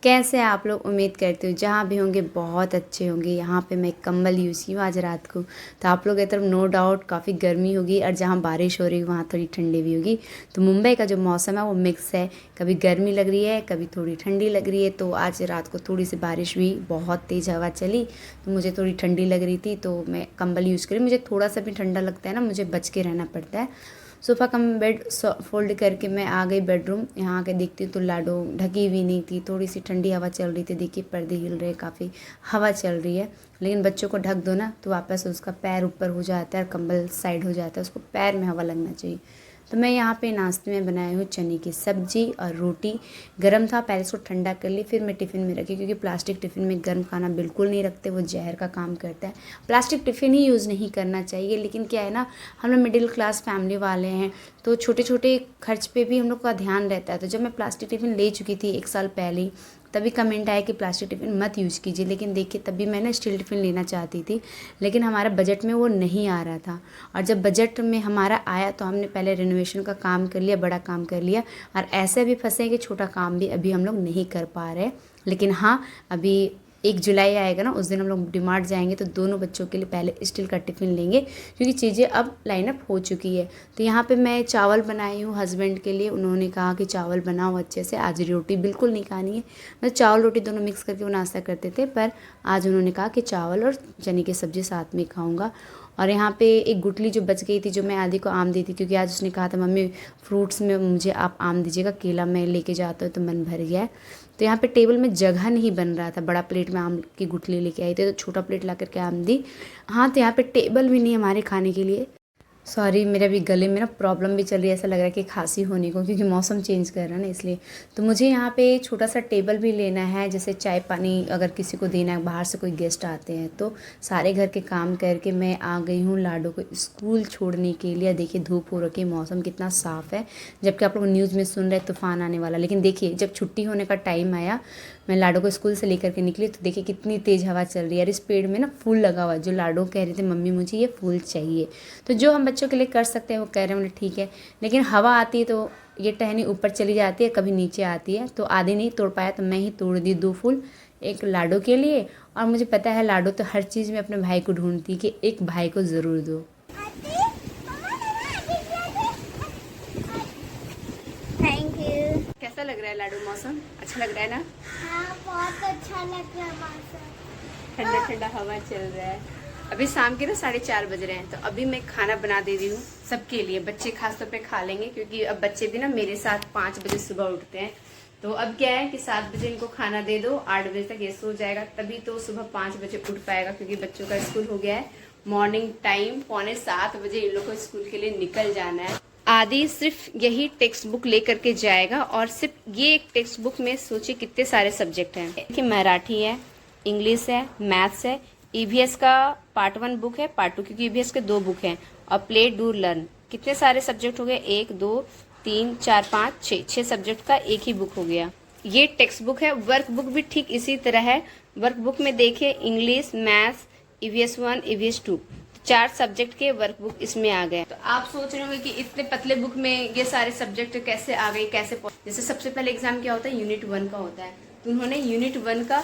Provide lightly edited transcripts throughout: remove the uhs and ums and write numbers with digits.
कैसे हैं आप लोग? उम्मीद करती हूँ जहाँ भी होंगे बहुत अच्छे होंगे। यहाँ पे मैं कंबल यूज़ की हूँ आज रात को। तो आप लोग की तरफ नो डाउट काफ़ी गर्मी होगी और जहाँ बारिश हो रही है वहाँ थोड़ी ठंडी भी होगी। तो मुंबई का जो मौसम है वो मिक्स है, कभी गर्मी लग रही है कभी थोड़ी ठंडी लग रही है। तो आज रात को थोड़ी सी बारिश हुई, बहुत तेज़ हवा चली तो मुझे थोड़ी ठंडी लग रही थी तो मैं कंबल यूज़ करी। मुझे थोड़ा सा भी ठंडा लगता है ना, मुझे बच के रहना पड़ता है। सोफ़ा कम बेड फोल्ड करके मैं आ गई बेडरूम। यहाँ आके देखती हूँ तो लाडो ढकी हुई नहीं थी, थोड़ी सी ठंडी हवा चल रही थी। देखिए पर्दे हिल रहे, काफ़ी हवा चल रही है। लेकिन बच्चों को ढक दो ना तो वापस उसका पैर ऊपर हो जाता है और कंबल साइड हो जाता है, उसको पैर में हवा लगना चाहिए। तो मैं यहाँ पे नाश्ते में बनाई हूँ चने की सब्जी और रोटी। गर्म था, पहले इसको ठंडा कर ली फिर मैं टिफ़िन में रखी, क्योंकि प्लास्टिक टिफ़िन में गर्म खाना बिल्कुल नहीं रखते, वो जहर का काम करता है। प्लास्टिक टिफ़िन ही यूज़ नहीं करना चाहिए। लेकिन क्या है ना, हम लोग मिडिल क्लास फैमिली वाले हैं तो छोटे छोटे खर्च पे भी हम लोग का ध्यान रहता है। तो जब मैं प्लास्टिक टिफ़िन ले चुकी थी 1 साल पहले ही, तभी कमेंट आया कि प्लास्टिक टिफ़िन मत यूज़ कीजिए। लेकिन देखिए तभी मैं ना स्टील टिफ़िन लेना चाहती थी, लेकिन हमारा बजट में वो नहीं आ रहा था। और जब बजट में हमारा आया तो हमने पहले रिनोवेशन का काम कर लिया, बड़ा काम कर लिया। और ऐसे भी फंसे कि छोटा काम भी अभी हम लोग नहीं कर पा रहे। लेकिन हाँ, अभी 1 जुलाई आएगा ना, उस दिन हम लोग डीमार्ट जाएंगे तो दोनों बच्चों के लिए पहले स्टील का टिफ़िन लेंगे, क्योंकि चीज़ें अब लाइनअप हो चुकी है। तो यहाँ पे मैं चावल बनाई हूँ हस्बैंड के लिए। उन्होंने कहा कि चावल बनाओ अच्छे से, आज रोटी बिल्कुल नहीं खानी है। मैं चावल रोटी दोनों मिक्स करके वो नाश्ता करते थे, पर आज उन्होंने कहा कि चावल और चने की सब्ज़ी साथ में खाऊँगा। और यहाँ पे एक गुठली जो बच गई थी, जो मैं आदि को आम दी थी, क्योंकि आज उसने कहा था मम्मी फ्रूट्स में मुझे आप आम दीजिएगा, केला मैं लेके जाता हूँ। तो मन भर गया है। तो यहाँ पे टेबल में जगह नहीं बन रहा था, बड़ा प्लेट में आम की गुठली लेके आई थी तो छोटा प्लेट ला करके आम दी। हाँ, तो यहाँ पे टेबल भी नहीं है हमारे खाने के लिए। सॉरी, मेरे अभी गले में ना प्रॉब्लम भी चल रही है, ऐसा लग रहा है कि खांसी होने को, क्योंकि मौसम चेंज कर रहा है ना इसलिए। तो मुझे यहाँ पे छोटा सा टेबल भी लेना है, जैसे चाय पानी अगर किसी को देना है, बाहर से कोई गेस्ट आते हैं तो। सारे घर के काम करके मैं आ गई हूँ लाडो को स्कूल छोड़ने के लिए। देखिए धूप हो रखी है, मौसम कितना साफ़ है, जबकि आप लोग न्यूज़ में सुन रहे तूफान आने वाला। लेकिन देखिए जब छुट्टी होने का टाइम आया, मैं लाडो को स्कूल से लेकर के निकली तो देखिए कितनी तेज़ हवा चल रही है। और इस पेड़ में ना फूल लगा हुआ है, जो लाडो कह रहे थे मम्मी मुझे ये फूल चाहिए। तो जो हम बच्चों के लिए कर सकते हैं वो कह रहे हैं, बोले ठीक है। लेकिन हवा आती है तो ये टहनी ऊपर चली जाती है, कभी नीचे आती है, तो आधी नहीं तोड़ पाया तो मैं ही तोड़ दी 2 फूल, एक लाडो के लिए। और मुझे पता है लाडो तो हर चीज़ में अपने भाई को ढूंढती है कि एक भाई को ज़रूर दो। Thank you. कैसा लग रहा है लाडो? मौसम अच्छा लग रहा है ना? हाँ, बहुत अच्छा लग रहा है मौसम। ठंडा ठंडा हवा चल रहा है। अभी शाम के ना 4:30 बज रहे हैं, तो अभी मैं खाना बना दे रही हूँ सबके लिए। बच्चे खास तौर पे खा लेंगे, क्योंकि अब बच्चे भी ना मेरे साथ 5 बजे सुबह उठते हैं। तो अब क्या है कि 7 बजे इनको खाना दे दो, 8 बजे तक ये सो जाएगा, तभी तो सुबह 5 बजे उठ पाएगा, क्योंकि बच्चों का स्कूल हो गया है मॉर्निंग टाइम। 6:45 बजे इन लोग को स्कूल के लिए निकल जाना है। आदि सिर्फ यही टेक्स्ट बुक लेकर के जाएगा, और सिर्फ ये एक टेक्स्ट बुक में सोचिए कितने सारे सब्जेक्ट हैं कि मराठी है, इंग्लिश है, मैथ्स है, ईवीएस का पार्ट 1 बुक है, पार्ट 2, क्योंकि ईवीएस के 2 बुक हैं, और प्ले डू लर्न। कितने सारे सब्जेक्ट हो गए? 1 2 3 4 5 6 सब्जेक्ट का एक ही बुक हो गया। ये टेक्स्ट बुक है। वर्क बुक भी ठीक इसी तरह है। वर्क बुक में देखिए English, maths, EVS 1, EVS 2, 4 subject के वर्क बुक इसमें आ गए। तो आप सोच रहे होंगे कि इतने पतले बुक में ये सारे सब्जेक्ट कैसे आ गए, कैसे। जैसे सबसे पहले एग्जाम क्या होता है, यूनिट 1 का होता है, तो उन्होंने यूनिट 1 का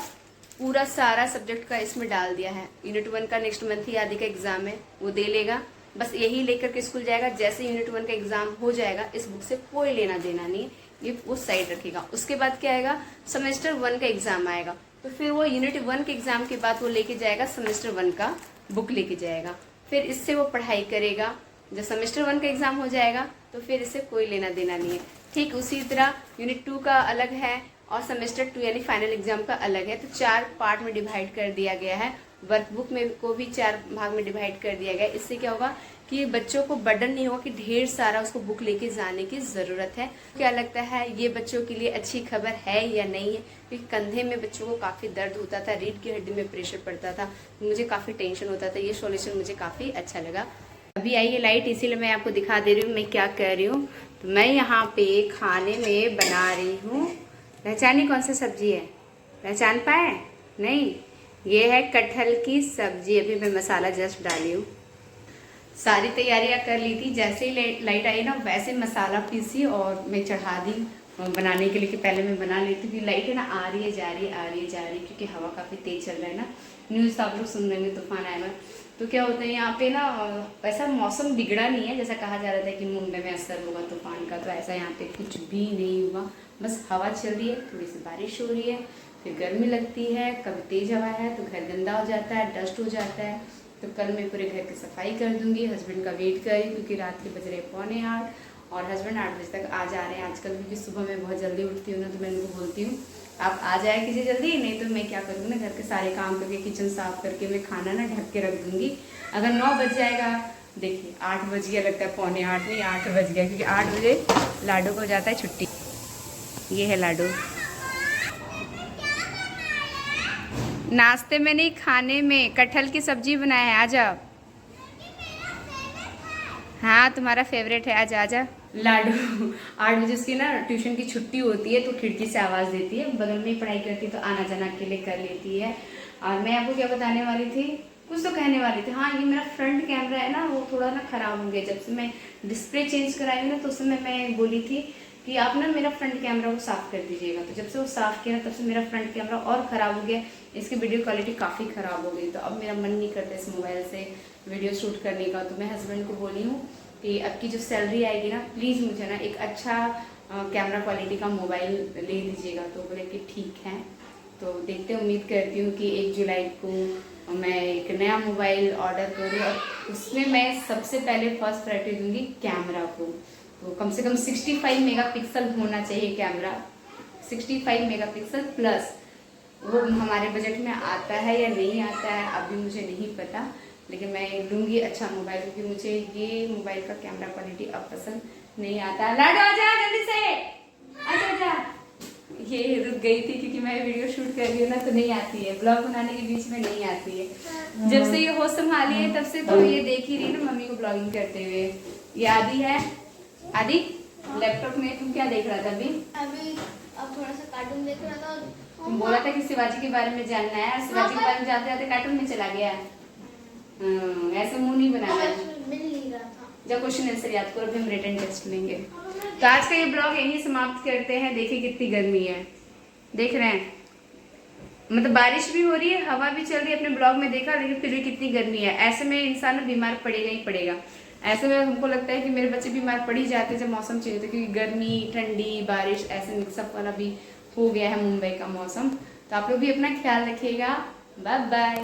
पूरा सारा सब्जेक्ट का इसमें डाल दिया है। यूनिट 1 का नेक्स्ट मंथ ही आदि का एग्जाम है, वो दे लेगा, बस यही लेकर के स्कूल जाएगा। जैसे यूनिट 1 का एग्जाम हो जाएगा, इस बुक से कोई लेना देना नहीं है, ये वो साइड रखेगा। उसके बाद क्या आएगा, सेमेस्टर 1 का एग्जाम आएगा, तो फिर वो यूनिट 1 के एग्जाम के बाद वो लेके जाएगा सेमेस्टर 1 का बुक लेके जाएगा, फिर इससे वो पढ़ाई करेगा। जब सेमेस्टर 1 का एग्जाम हो जाएगा तो फिर इससे कोई लेना देना नहीं है। ठीक उसी तरह यूनिट 2 का अलग है और सेमेस्टर 2 यानी फाइनल एग्जाम का अलग है। तो 4 पार्ट में डिवाइड कर दिया गया है। वर्कबुक में को भी 4 भाग में डिवाइड कर दिया गया है। इससे क्या होगा कि बच्चों को बर्डन नहीं होगा कि ढेर सारा उसको बुक लेके जाने की ज़रूरत है। क्या लगता है ये बच्चों के लिए अच्छी खबर है या नहीं है? क्योंकि कंधे में बच्चों को काफ़ी दर्द होता था, रीढ़ की हड्डी में प्रेशर पड़ता था, मुझे काफ़ी टेंशन होता था। ये सॉल्यूशन मुझे काफ़ी अच्छा लगा। अभी आई है लाइट, इसीलिए मैं आपको दिखा दे रही हूँ मैं क्या कर रही हूँ। तो मैं यहाँ पे खाने में बना रही हूँ, पहचानी कौन सी सब्जी है? पहचान पाए? नहीं, ये है कटहल की सब्जी। अभी मैं मसाला जस्ट डाली हूँ। सारी तैयारियां कर ली थी, जैसे ही लाइट आई ना वैसे मसाला पीसी और मैं चढ़ा दी बनाने के लिए कि पहले मैं बना लेती हूँ। लाइट है ना आ रही है जा रही है, आ रही है जा रही है, क्योंकि हवा काफ़ी तेज़ चल रहा है ना। न्यूज़ तो आप लोग सुन रहे हैं, तूफान आया हुआ है। तो क्या होता है यहाँ पे ना ऐसा मौसम बिगड़ा नहीं है जैसा कहा जा रहा था कि मुंबई में असर होगा तूफान का, तो ऐसा यहाँ पे कुछ भी नहीं हुआ। बस हवा चल रही है, थोड़ी सी बारिश हो रही है, फिर गर्मी लगती है, कभी तेज़ हवा है तो घर गंदा हो जाता है, डस्ट हो जाता है। तो कल मैं पूरे घर की सफाई कर दूंगी। हस्बैंड का वेट कर रही हूँ क्योंकि रात के बज रहे 7:45 और हस्बैंड 8 बजे तक आ जा रहे हैं आजकल, क्योंकि सुबह मैं बहुत जल्दी उठती हूँ ना, तो मैं उनको बोलती हूँ आप आ जाए कीजिए जल्दी, नहीं तो मैं क्या करूँगी ना, घर के सारे काम करके किचन साफ करके मैं खाना ना ढक के रख दूँगी। अगर 9 बज जाएगा, देखिए 8 बज गया, लगता है 7:45 नहीं 8 बज गया, क्योंकि 8 बजे लाडू को हो जाता है छुट्टी। ये है लाडू, नाश्ते में नहीं खाने में कटहल की सब्जी बनाया है, आ जाओ। हाँ तुम्हारा फेवरेट है, आजा आजा। लाडू 8 बजे उसकी ना ट्यूशन की छुट्टी होती है, तो खिड़की से आवाज़ देती है, बगल में ही पढ़ाई करती है तो आना जाना अकेले कर लेती है। और मैं आपको क्या बताने वाली थी, कुछ तो कहने वाली थी। हाँ, ये मेरा फ्रंट कैमरा है ना, वो थोड़ा ना ख़राब हो गया। जब से मैं डिस्प्ले चेंज कराई हूँ ना, तो उस समय मैं बोली थी कि आप ना मेरा फ्रंट कैमरा को साफ़ कर दीजिएगा। तो जब से वो साफ़ किया ना, तब से मेरा फ्रंट कैमरा और ख़राब हो गया, इसकी वीडियो क्वालिटी काफ़ी ख़राब हो गई। तो अब मेरा मन नहीं करता इस मोबाइल से वीडियो शूट करने का। तो मैं हस्बैंड को बोली हूँ कि अब की जो सैलरी आएगी ना, प्लीज़ मुझे ना एक अच्छा कैमरा क्वालिटी का मोबाइल ले दीजिएगा। तो बोले कि ठीक है। तो देखते उम्मीद करती हूँ कि 1 जुलाई को मैं एक नया मोबाइल ऑर्डर करूँ, और उसमें मैं सबसे पहले फर्स्ट प्रायोरिटी दूँगी कैमरा को। तो कम से कम 65 मेगापिक्सल होना चाहिए कैमरा, 65 मेगापिक्सल प्लस। वो हमारे बजट में आता है या नहीं आता है अभी मुझे नहीं पता, लेकिन मैं लूँगी अच्छा मोबाइल, क्योंकि मुझे ये मोबाइल का कैमरा क्वालिटी अब पसंद नहीं आता। लाडो आजा जल्दी से, आजा आजा। ये रुक गई थी क्योंकि मैं वीडियो शूट कर रही हूँ ना, तो नहीं आती है, ब्लॉग बनाने के बीच में नहीं आती है। जब से ये होश संभाली है तब से तो ये देख ही रही ना मम्मी को ब्लॉगिंग करते हुए। ये आदि है, आदि लैपटॉप में तुम क्या देख रहा था अभी? अब थोड़ा सा कार्टून देख रहा था। तुम बोला था कि शिवाजी के बारे में जानना है, और शिवाजी के बारे में जाते जाते कार्टून में चला गया। ऐसे मुंह नहीं बनाना है। मिल नहीं रहा था। जब क्वेश्चन आंसर याद करो, अभी हम रिटन टेस्ट लेंगे। तो आज का ये ब्लॉग यहीं समाप्त करते हैं। देखिए कितनी गर्मी है, देख रहे हैं, मतलब बारिश भी हो रही है, हवा भी चल रही है, अपने ब्लॉग में देखा, लेकिन फिर भी कितनी गर्मी है। ऐसे में इंसान बीमार पड़ेगा ही पड़ेगा। ऐसे में हमको लगता है कि मेरे बच्चे बीमार पड़ ही जाते जब मौसम चेंज होता है, क्योंकि गर्मी ठंडी बारिश ऐसे मिक्सअप वाला भी हो गया है मुंबई का मौसम। तो आप लोग भी अपना ख्याल रखिएगा। Bye bye.